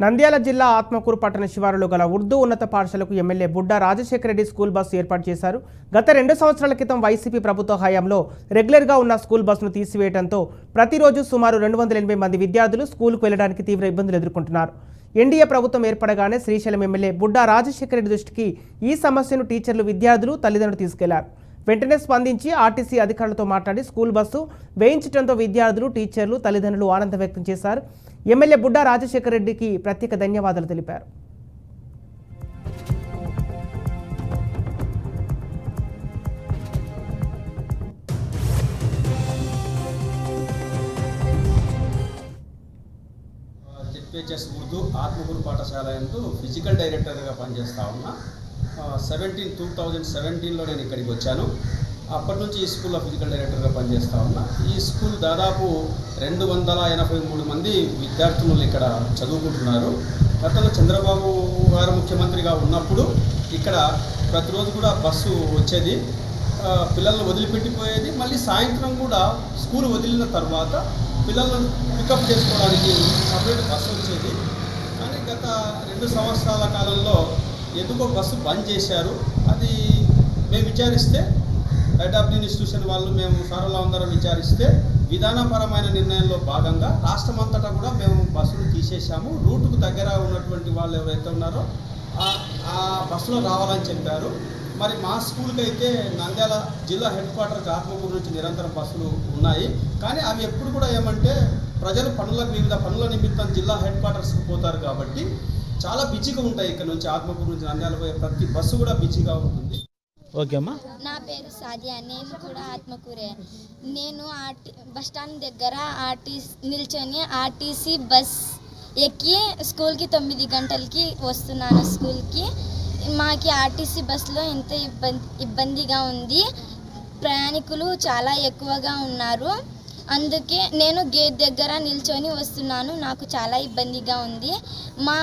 నంద్యాల జిల్లా ఆత్మకూరు పట్టణ శివారులో గల ఉర్దూ ఉన్నత పాఠశాలకు MLA Budda Rajasekhara Reddy school bus ఏర్పాటు చేశారు. గత 2 సంవత్సరాల క్రితం వైసీపీ ప్రభుత్వ హయాంలో రెగ్యులర్గా ఉన్న స్కూల్ బస్సును తీసివేయడంతో ప్రతిరోజు సుమారు 280 మంది విద్యార్థులు స్కూలుకు వెళ్లడానికి తీవ్ర ఇబ్బందులు ఎదుర్కొంటున్నారు. ఎన్డీఏ ప్రభుత్వం ఏర్పడగానే శ్రీశైలం ఎమ్మెల్యే బుడ్డా రాజశేఖర రెడ్డి దృష్టికి ఈ సమస్యను టీచర్లు, విద్యార్థులు, తల్లిదండ్రులు తీసుకెళ్లారు. వెంటనే స్పందించి ఆర్టీసీ అధికారులతో మాట్లాడి స్కూల్ బస్సు వేయించడంతో విద్యార్థులు, టీచర్లు, తల్లిదండ్రులు ఆనందం వ్యక్తం చేశారు. ఎమ్మెల్యే బుడ్డా రాజశేఖర రెడ్డికి ప్రత్యేక ధన్యవాదాలు తెలిపారు. జెడ్పీహెచ్ఎస్ ఉర్దూ ఆత్మకూరు పాఠశాల యందు ఫిజికల్ డైరెక్టర్గా పనిచేస్తా ఉన్నా. 2017లో నేను ఇక్కడికి వచ్చాను. అప్పటి నుంచి ఈ స్కూల్లో ఫిజికల్ డైరెక్టర్గా పనిచేస్తూ ఉన్నా. ఈ స్కూల్ దాదాపు 283 మంది విద్యార్థులు ఇక్కడ చదువుకుంటున్నారు. గతంలో చంద్రబాబు గారు ముఖ్యమంత్రిగా ఉన్నప్పుడు ఇక్కడ ప్రతిరోజు కూడా బస్సు వచ్చేది, పిల్లలను వదిలిపెట్టిపోయేది. మళ్ళీ సాయంత్రం కూడా స్కూల్ వదిలిన తర్వాత పిల్లలను పికప్ చేసుకోవడానికి సపరేట్ బస్సు వచ్చేది. కానీ గత 2 సంవత్సరాల కాలంలో ఎందుకో బస్సు బంద్ చేశారు. అది మేము విచారిస్తే హెడ్ ఆఫ్ ది ఇన్స్టిట్యూషన్ వాళ్ళు, మేము సార్లు అందరం విచారిస్తే విధానపరమైన నిర్ణయంలో భాగంగా రాష్ట్రమంతటా కూడా మేము బస్సులు తీసేసాము. రూటుకు దగ్గర ఉన్నటువంటి వాళ్ళు ఎవరైతే ఉన్నారో ఆ బస్సులో రావాలని చెప్పారు. మరి మా స్కూల్కి అయితే నంద్యాల జిల్లా హెడ్ క్వార్టర్కి ఆత్మకూరు నుంచి నిరంతరం బస్సులు ఉన్నాయి. కానీ అవి ఎప్పుడు కూడా ఏమంటే ప్రజలు వివిధ పనుల నిమిత్తం జిల్లా హెడ్ క్వార్టర్స్కి పోతారు కాబట్టి చాలా బిజీగా ఉంటాయి. ఇక్కడ నుంచి ఆత్మకూరు నుంచి నంద్యాల పోయే ప్రతి బస్సు కూడా బిజీగా ఉంటుంది. ఓకే అమ్మా. నా పేరు సాదియా, నేను కూడా ఆత్మకూరే. నేను బస్ స్టాండ్ దగ్గర నిల్చొని ఆర్టీసీ బస్ ఎక్కి స్కూల్కి 9 గంటలకి వస్తున్నాను. స్కూల్కి మాకు ఆర్టీసీ బస్సులో ఎంత ఇబ్బందిగా ఉంది. ప్రయాణికులు చాలా ఎక్కువగా ఉన్నారు. అందుకే నేను గేట్ దగ్గర నిల్చొని వస్తున్నాను. నాకు చాలా ఇబ్బందిగా ఉంది. మా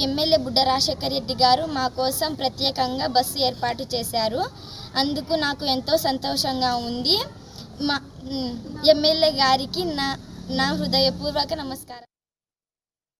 ఎమ్మెల్యే బుడ్డా రాజశేఖర రెడ్డి గారు మా కోసం ప్రత్యేకంగా బస్సు ఏర్పాటు చేశారు. అందుకు నాకు ఎంతో సంతోషంగా ఉంది. మా ఎమ్మెల్యే గారికి నా హృదయపూర్వక నమస్కారం.